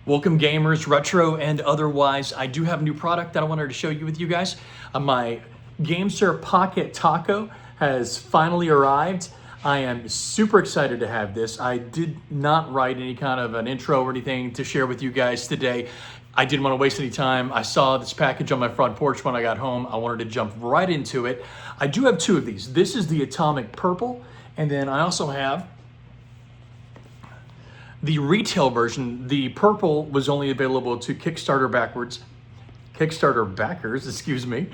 Welcome gamers, retro and otherwise. I do have a new product that I wanted to show you with you guys. My GameSir Pocket Taco has finally arrived. I am super excited to have this. I did not write any kind of an intro or anything to share with you guys today. I didn't want to waste any time. I saw this package on my front porch when I got home. I wanted to jump right into it. I do have two of these. This is the Atomic Purple, and then I also have the retail version. The purple was only available to Kickstarter backers, excuse me.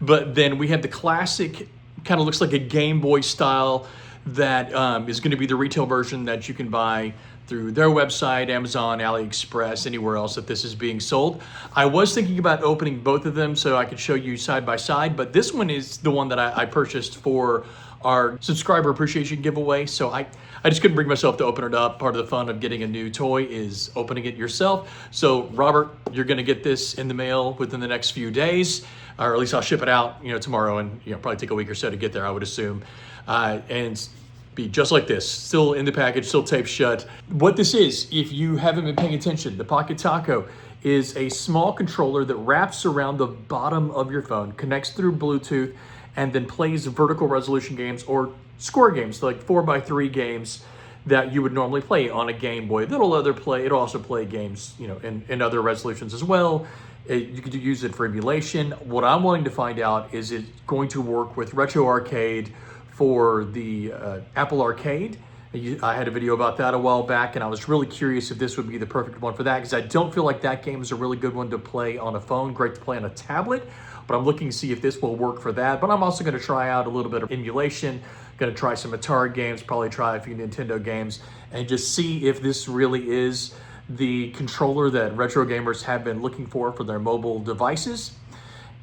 But then we have the classic, kind of looks like a Game Boy style, that is going to be the retail version that you can buy through their website, Amazon, AliExpress, anywhere else that this is being sold. I was thinking about opening both of them so I could show you side by side, but this one is the one that I purchased for our subscriber appreciation giveaway. So I just couldn't bring myself to open it up. Part of the fun of getting a new toy is opening it yourself. So Robert, you're gonna get this in the mail within the next few days, or at least I'll ship it out, tomorrow, and probably take a week or so to get there, I would assume. And be just like this, still in the package, still taped shut. What this is, if you haven't been paying attention, the Pocket Taco is a small controller that wraps around the bottom of your phone, connects through Bluetooth, and then plays vertical resolution games or score games, like 4x3 games that you would normally play on a Game Boy. It'll also play games, in other resolutions as well. You could use it for emulation. What I'm wanting to find out is it going to work with Retro Arcade for the Apple Arcade. I had a video about that a while back, and I was really curious if this would be the perfect one for that, because I don't feel like that game is a really good one to play on a phone, great to play on a tablet, but I'm looking to see if this will work for that. But I'm also gonna try out a little bit of emulation, gonna try some Atari games, probably try a few Nintendo games, and just see if this really is the controller that retro gamers have been looking for their mobile devices.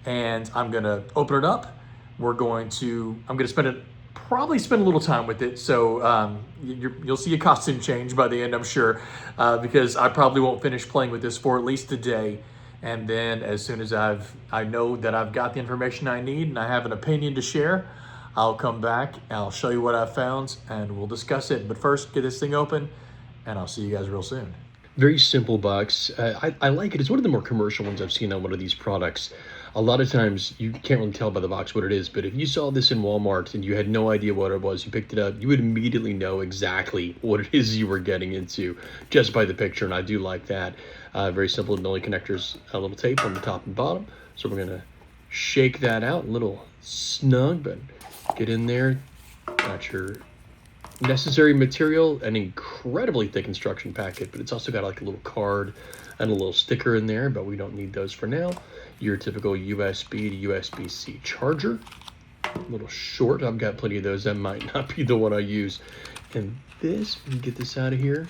And I'm gonna open it up. I'm gonna probably spend a little time with it, so you'll see a costume change by the end, I'm sure, because I probably won't finish playing with this for at least a day. And then as soon as I know that I've got the information I need and I have an opinion to share, I'll come back and I'll show you what I found and we'll discuss it. But first, get this thing open and I'll see you guys real soon. Very simple box. I like it. It's one of the more commercial ones I've seen on one of these products. A lot of times you can't really tell by the box what it is, but if you saw this in Walmart and you had no idea what it was, you picked it up, you would immediately know exactly what it is you were getting into just by the picture, and I do like that. Very simple, only connectors, a little tape on the top and bottom. So we're gonna shake that out, a little snug, but get in there, got your necessary material, an incredibly thick instruction packet, but it's also got like a little card and a little sticker in there, but we don't need those for now. Your typical USB to USB-C charger, a little short. I've got plenty of those. That might not be the one I use. And this, we can get this out of here.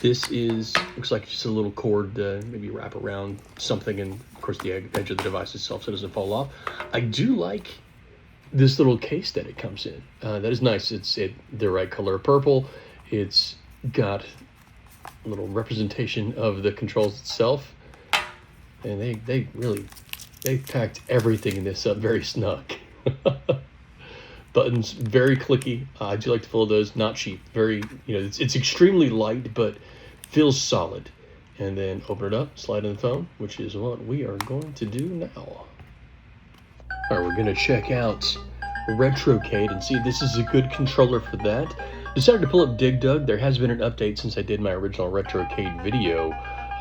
This looks like just a little cord to maybe wrap around something, and of course the edge of the device itself so it doesn't fall off. I do like this little case that it comes in. That is nice. It's the right color purple. It's got a little representation of the controls itself, and they packed everything in this up very snug. Buttons, very clicky. I do like to follow those, not cheap. Very, it's extremely light, but feels solid. And then open it up, slide in the phone, which is what we are going to do now. All right, we're gonna check out Retrocade and see if this is a good controller for that. Decided to pull up Dig Dug. There has been an update since I did my original Retrocade video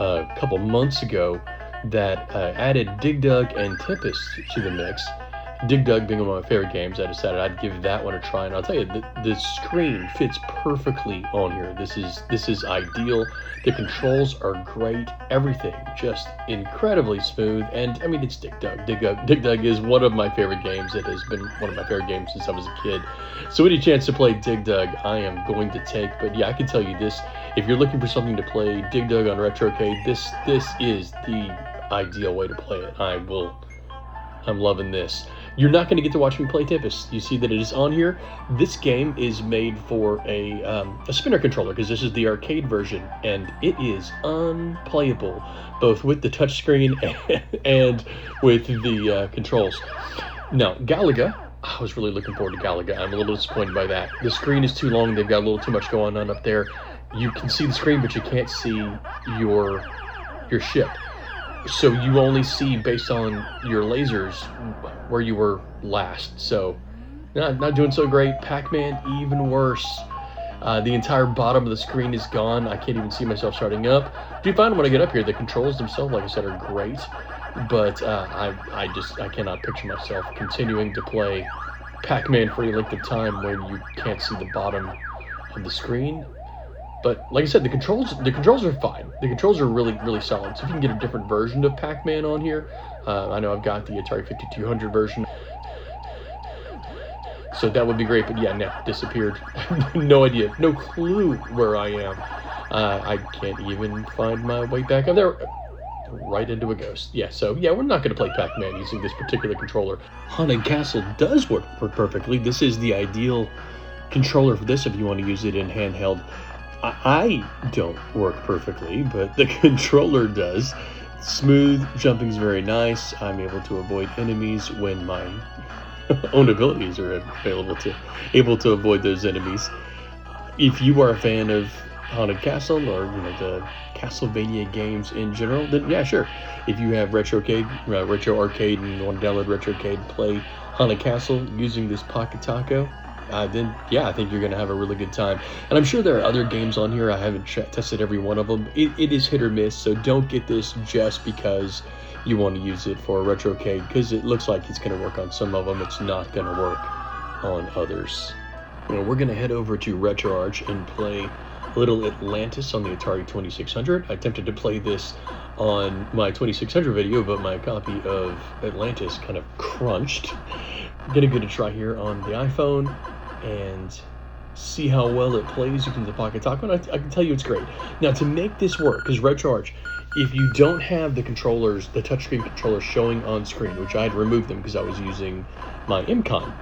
a couple months ago that added Dig Dug and Tempest to the mix. Dig Dug being one of my favorite games, I decided I'd give that one a try, and I'll tell you, the screen fits perfectly on here. This is ideal. The controls are great. Everything just incredibly smooth, and I mean, it's Dig Dug. Dig Dug is one of my favorite games. It has been one of my favorite games since I was a kid. So any chance to play Dig Dug, I am going to take. But yeah, I can tell you this: if you're looking for something to play Dig Dug on Retrocade, this is the ideal way to play it. I'm loving this. You're not going to get to watch me play Tempest. You see that it is on here. This game is made for a spinner controller, because this is the arcade version, and it is unplayable, both with the touchscreen and with the controls. Now, Galaga, I was really looking forward to Galaga. I'm a little disappointed by that. The screen is too long. They've got a little too much going on up there. you can see the screen, but you can't see your ship. So you only see based on your lasers where you were last. So not doing so great. Pac-Man, even worse. The entire bottom of the screen is gone. I can't even see myself starting up. Do you find when I get up here, the controls themselves, like I said, are great. But I cannot picture myself continuing to play Pac-Man for a length of time when you can't see the bottom of the screen. But like I said, the controls are fine. The controls are really, really solid. So if you can get a different version of Pac-Man on here, I know I've got the Atari 5200 version, so that would be great. But yeah, no, disappeared. No idea, no clue where I am. I can't even find my way back up there. Right into a ghost. Yeah, so yeah, we're not going to play Pac-Man using this particular controller. Haunted Castle does work perfectly. This is the ideal controller for this if you want to use it in handheld. I don't work perfectly, but the controller does. Smooth jumping is very nice. I'm able to avoid enemies when my own abilities are able to avoid those enemies. If you are a fan of Haunted Castle or the Castlevania games in general, then yeah, sure. If you have Retro Arcade and want to download Retro Arcade and play Haunted Castle using this Pocket Taco, then yeah, I think you're going to have a really good time. And I'm sure there are other games on here. I haven't tested every one of them. It is hit or miss, so don't get this just because you want to use it for Retro Arcade, because it looks like it's going to work on some of them. It's not going to work on others. We're going to head over to RetroArch and play Little Atlantis on the Atari 2600. I attempted to play this on my 2600 video, but my copy of Atlantis kind of crunched. I'm gonna give it a try here on the iPhone and see how well it plays using the Pocket Taco, and I can tell you it's great. Now, to make this work, because RetroArch, if you don't have the controllers, the touchscreen controllers showing on screen, which I had removed them because I was using my MCON,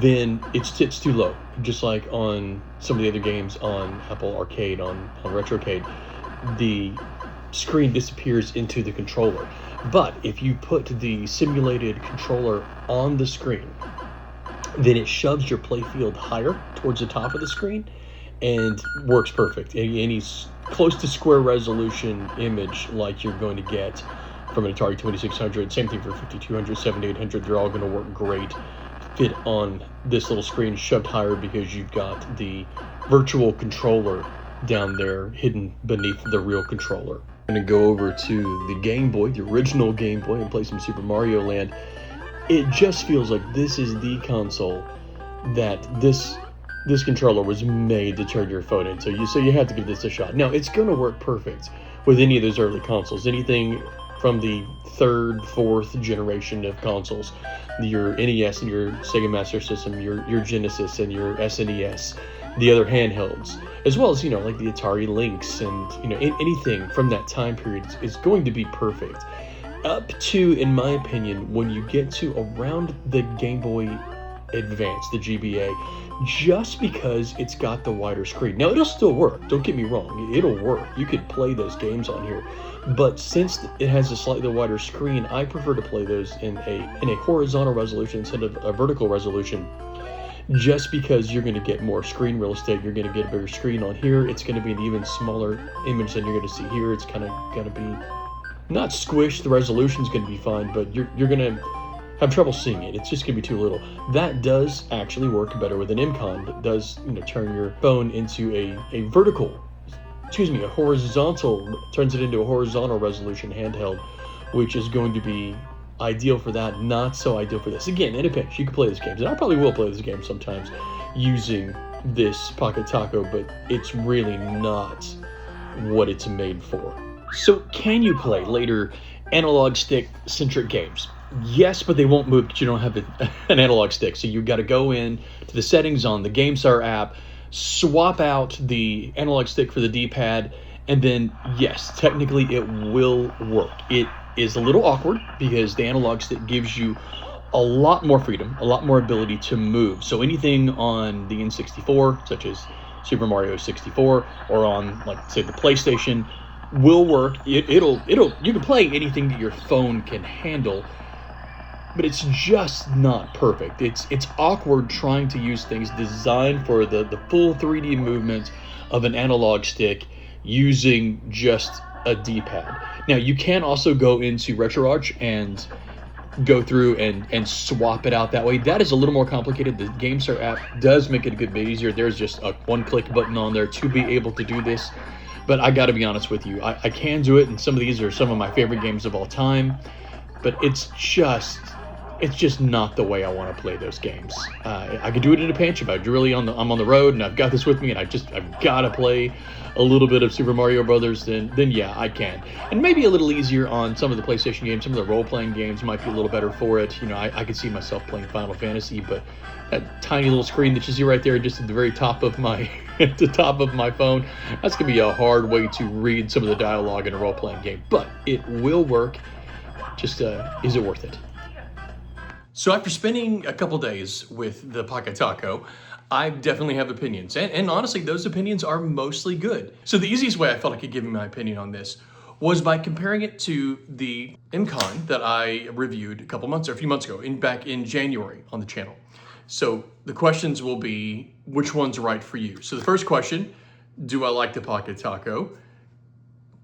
then it sits too low, just like on some of the other games on Apple Arcade, on Retro Arcade. The screen disappears into the controller. But if you put the simulated controller on the screen, then it shoves your playfield higher towards the top of the screen and works perfect. Any close to square resolution image like you're going to get from an Atari 2600, same thing for 5200, 7800, they're all going to work great, fit on this little screen shoved higher because you've got the virtual controller down there hidden beneath the real controller. I'm going to go over to the Game Boy, the original Game Boy, and play some Super Mario Land. It just feels like this is the console that this controller was made to turn your phone into. So you have to give this a shot. Now, it's going to work perfect with any of those early consoles. Anything from the third, fourth generation of consoles, your NES and your Sega Master System, your Genesis and your SNES, the other handhelds, as well as like the Atari Lynx and anything from that time period is going to be perfect. Up to, in my opinion, when you get to around the Game Boy Advance, the GBA, just because it's got the wider screen. Now, it'll still work, don't get me wrong, it'll work. You could play those games on here, but since it has a slightly wider screen, I prefer to play those in a horizontal resolution instead of a vertical resolution, just because you're going to get more screen real estate. You're going to get a bigger screen on here. It's going to be an even smaller image than you're going to see here. It's kind of going to be not squished, the resolution's going to be fine, but you're going to have trouble seeing it. It's just going to be too little. That does actually work better with an MCON. That does turn your phone into a horizontal, turns it into a horizontal resolution handheld, which is going to be ideal for that, not so ideal for this. Again, in a pinch, you can play these games, and I probably will play this game sometimes using this Pocket Taco, but it's really not what it's made for. So can you play later analog stick-centric games? Yes, but they won't move because you don't have an analog stick. So you've got to go in to the settings on the GameSir app, swap out the analog stick for the D-pad, and then, yes, technically it will work. It is a little awkward because the analog stick gives you a lot more freedom, a lot more ability to move. So anything on the N64, such as Super Mario 64, or on, like, say, the PlayStation, will work. You can play anything that your phone can handle, but it's just not perfect. It's awkward trying to use things designed for the full 3D movement of an analog stick using just a D-pad. Now, you can also go into RetroArch and go through and swap it out that way. That is a little more complicated. The GameSir app does make it a good bit easier. There's just a one-click button on there to be able to do this. But I got to be honest with you, I can do it, and some of these are some of my favorite games of all time. But it's just not the way I want to play those games. I could do it in a pinch if I'm on the road and I've got this with me and I've got to play a little bit of Super Mario Brothers. Then yeah, I can. And maybe a little easier on some of the PlayStation games. Some of the role-playing games might be a little better for it. You know, I could see myself playing Final Fantasy, but that tiny little screen that you see right there, just at the very top of my at the top of my phone, that's gonna be a hard way to read some of the dialogue in a role-playing game. But it will work. Just is it worth it? So after spending a couple days with the Pocket Taco, I definitely have opinions. And honestly, those opinions are mostly good. So the easiest way I felt I could give you my opinion on this was by comparing it to the MCon that I reviewed a few months ago, back in January on the channel. So the questions will be, which one's right for you? So the first question, do I like the Pocket Taco?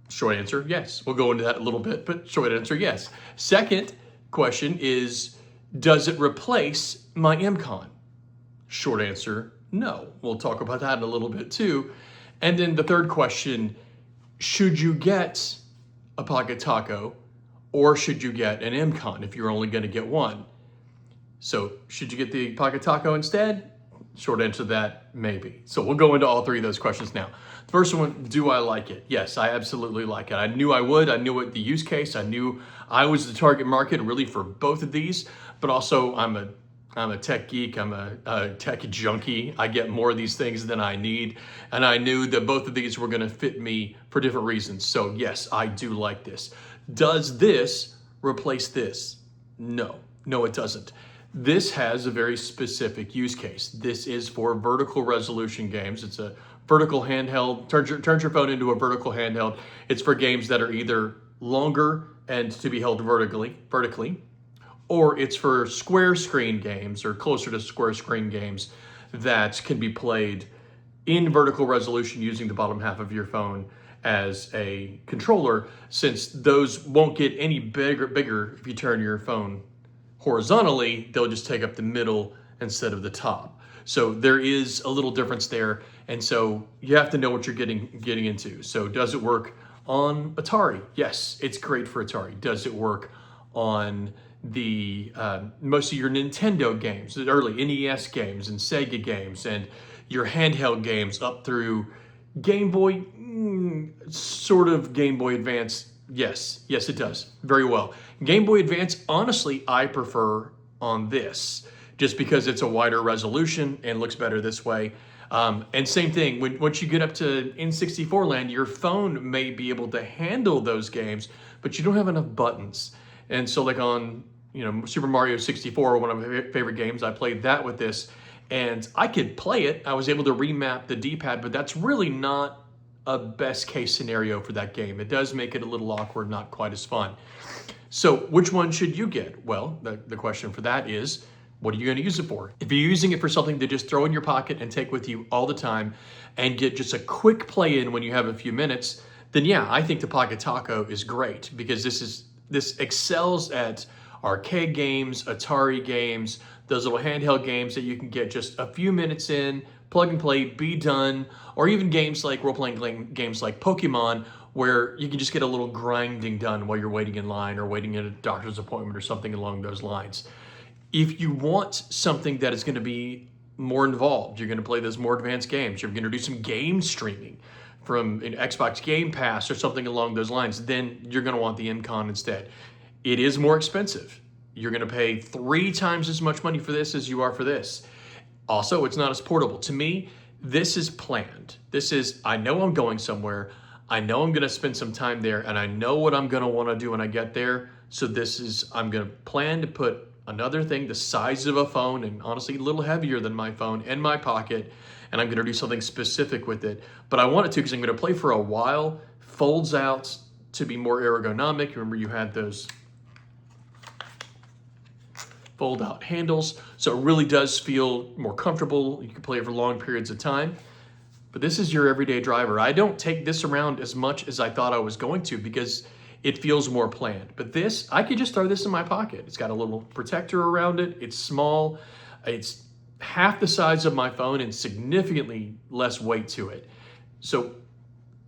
Short answer, yes. We'll go into that a little bit, but short answer, yes. Second question is, does it replace my MCon? Short answer, no. We'll talk about that in a little bit too. And then the third question, should you get a Pocket Taco or should you get an MCon if you're only gonna get one? So should you get the Pocket Taco instead? Short answer to that, maybe. So we'll go into all three of those questions now. The first one, do I like it? Yes, I absolutely like it. I knew I would. I knew what the use case. I knew I was the target market really for both of these, but also I'm a tech geek. I'm a tech junkie. I get more of these things than I need. And I knew that both of these were gonna fit me for different reasons. So yes, I do like this. Does this replace this? No, it doesn't. This has a very specific use case. This is for vertical resolution games. It's a vertical handheld, turns your phone into a vertical handheld. It's for games that are either longer and to be held vertically, or it's for square screen games or closer to square screen games that can be played in vertical resolution using the bottom half of your phone as a controller, since those won't get any bigger if you turn your phone horizontally. They'll just take up the middle instead of the top. So there is a little difference there, and so you have to know what you're getting into. So does it work on Atari? Yes, it's great for Atari. Does it work on the most of your Nintendo games, the early NES games and Sega games, and your handheld games up through Game Boy, sort of Game Boy Advance? Yes, it does very well. Game Boy Advance, honestly, I prefer on this just because it's a wider resolution and looks better this way. And same thing, once you get up to N64 land, your phone may be able to handle those games, but you don't have enough buttons. And so like on, Super Mario 64, one of my favorite games, I played that with this, and I could play it. I was able to remap the D-pad, but that's really not a best case scenario for that game. It does make it a little awkward, not quite as fun. So which one should you get? Well, the question for that is, what are you going to use it for? If you're using it for something to just throw in your pocket and take with you all the time and get just a quick play in when you have a few minutes, then yeah, I think the Pocket Taco is great because this excels at arcade games, Atari games, those little handheld games that you can get just a few minutes in, plug and play, be done, or even games like role-playing games like Pokemon, where you can just get a little grinding done while you're waiting in line or waiting at a doctor's appointment or something along those lines. If you want something that is going to be more involved, you're going to play those more advanced games, you're going to do some game streaming from an Xbox Game Pass or something along those lines, then you're going to want the MCon instead. It is more expensive. You're going to pay 3 times as much money for this as you are for this. Also, it's not as portable. To me, this is planned. This is, I know I'm going somewhere, I know I'm going to spend some time there, and I know what I'm going to want to do when I get there. So I'm going to plan to put another thing the size of a phone, and honestly a little heavier than my phone, in my pocket, and I'm going to do something specific with it. But I want it to because I'm going to play for a while, folds out to be more ergonomic. Remember, you had those fold out handles, so it really does feel more comfortable. You can play it for long periods of time. but this is your everyday driver. I don't take this around as much as I thought I was going to because it feels more planned. But this, I could just throw this in my pocket. It's got a little protector around it. It's small. It's half the size of my phone and significantly less weight to it. So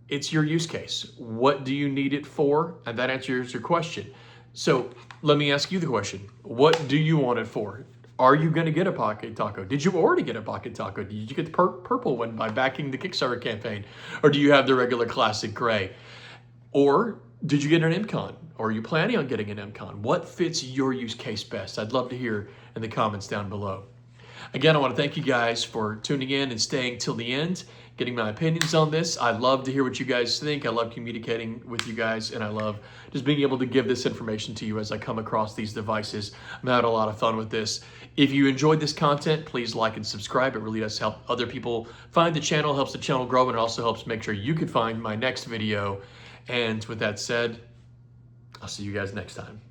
it's your use case. What do you need it for? And that answers your question. So let me ask you the question. What do you want it for? Are you going to get a Pocket Taco? Did you already get a Pocket Taco? Did you get the purple one by backing the Kickstarter campaign? Or do you have the regular classic gray? Or did you get an MCon? Or are you planning on getting an MCon? What fits your use case best? I'd love to hear in the comments down below. Again, I want to thank you guys for tuning in and staying till the end, getting my opinions on this. I love to hear what you guys think. I love communicating with you guys, and I love just being able to give this information to you as I come across these devices. I'm having a lot of fun with this. If you enjoyed this content, please like and subscribe. It really does help other people find the channel, helps the channel grow, and it also helps make sure you can find my next video. And with that said, I'll see you guys next time.